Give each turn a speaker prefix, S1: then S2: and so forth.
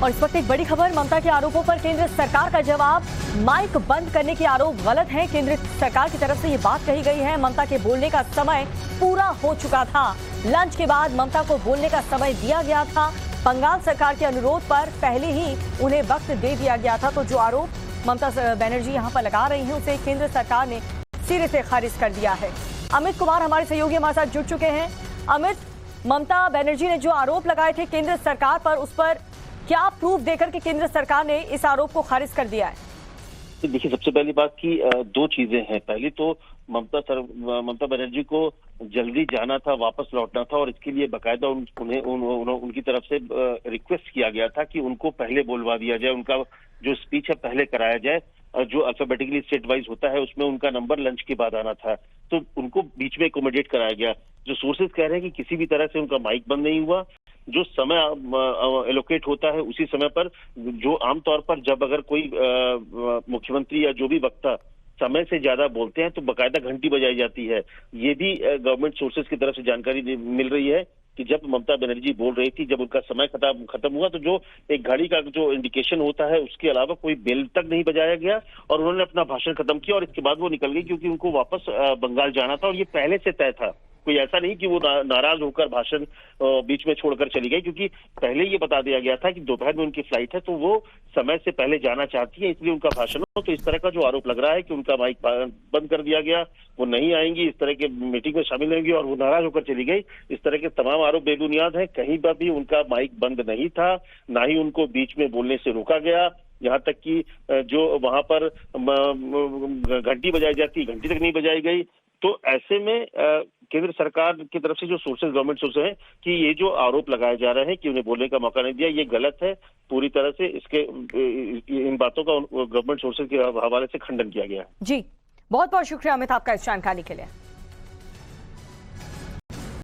S1: और इस वक्त एक बड़ी खबर, ममता के आरोपों पर केंद्र सरकार का जवाब। माइक बंद करने के आरोप गलत है। केंद्र सरकार की तरफ से ये बात कही गई है। ममता के बोलने का समय पूरा हो चुका था। लंच के बाद ममता को बोलने का समय दिया गया था। बंगाल सरकार के अनुरोध पर पहले ही उन्हें वक्त दे दिया गया था। तो जो आरोप ममता बनर्जी यहाँ पर लगा रही हैं उसे केंद्र सरकार ने सिरे से खारिज कर दिया है। अमित कुमार हमारे सहयोगी हमारे साथ जुड़ चुके हैं। अमित, ममता बनर्जी ने जो आरोप लगाए थे केंद्र सरकार पर, उस पर क्या प्रूफ देकर के केंद्र सरकार ने इस आरोप को खारिज कर दिया है?
S2: देखिए, सबसे पहली बात की दो चीजें हैं। पहली तो ममता बनर्जी को जल्दी जाना था, वापस लौटना था और इसके लिए बाकायदा उनकी तरफ से रिक्वेस्ट किया गया था कि उनको पहले बोलवा दिया जाए, उनका जो स्पीच है पहले कराया जाए। जो अल्फाबेटिकली स्टेट वाइज होता है उसमें उनका नंबर लंच के बाद आना था, तो उनको बीच में एकोमोडेट कराया गया। जो सोर्सेज कह रहे हैं कि किसी भी तरह से उनका माइक बंद नहीं हुआ। जो समय एलोकेट होता है उसी समय पर, जो आमतौर पर जब अगर कोई मुख्यमंत्री या जो भी वक्ता समय से ज्यादा बोलते हैं तो बाकायदा घंटी बजाई जाती है। ये भी गवर्नमेंट सोर्सेज की तरफ से जानकारी मिल रही है कि जब ममता बनर्जी बोल रही थी, जब उनका समय खत्म हुआ तो जो एक घड़ी का जो इंडिकेशन होता है उसके अलावा कोई बेल तक नहीं बजाया गया और उन्होंने अपना भाषण खत्म किया और इसके बाद वो निकल गई, क्योंकि उनको वापस बंगाल जाना था और ये पहले से तय था। कोई ऐसा नहीं कि वो नाराज होकर भाषण बीच में छोड़कर चली गई, क्योंकि पहले ये बता दिया गया था कि दोपहर में उनकी फ्लाइट है तो वो समय से पहले जाना चाहती है, इसलिए उनका भाषण हो। तो इस तरह का जो आरोप लग रहा है कि उनका माइक बंद कर दिया गया, वो नहीं आएंगी, इस तरह के मीटिंग में शामिल होंगी और वो नाराज होकर चली गई, इस तरह के तमाम आरोप बेबुनियाद है। कहीं पर भी उनका माइक बंद नहीं था, ना ही उनको बीच में बोलने से रोका गया। यहाँ तक कि जो वहां पर घंटी बजाई जाती, घंटी तक नहीं बजाई गई। तो ऐसे में केंद्र सरकार की तरफ से जो सोर्सेज, गवर्नमेंट सोर्सेज हैं कि ये जो आरोप लगाए जा रहे हैं कि उन्हें बोलने का मौका नहीं दिया, ये गलत है। पूरी तरह से इसके इन बातों का गवर्नमेंट सोर्सेज के हवाले से खंडन किया गया है।
S1: जी, बहुत बहुत शुक्रिया अमित आपका इस जानकारी के लिए।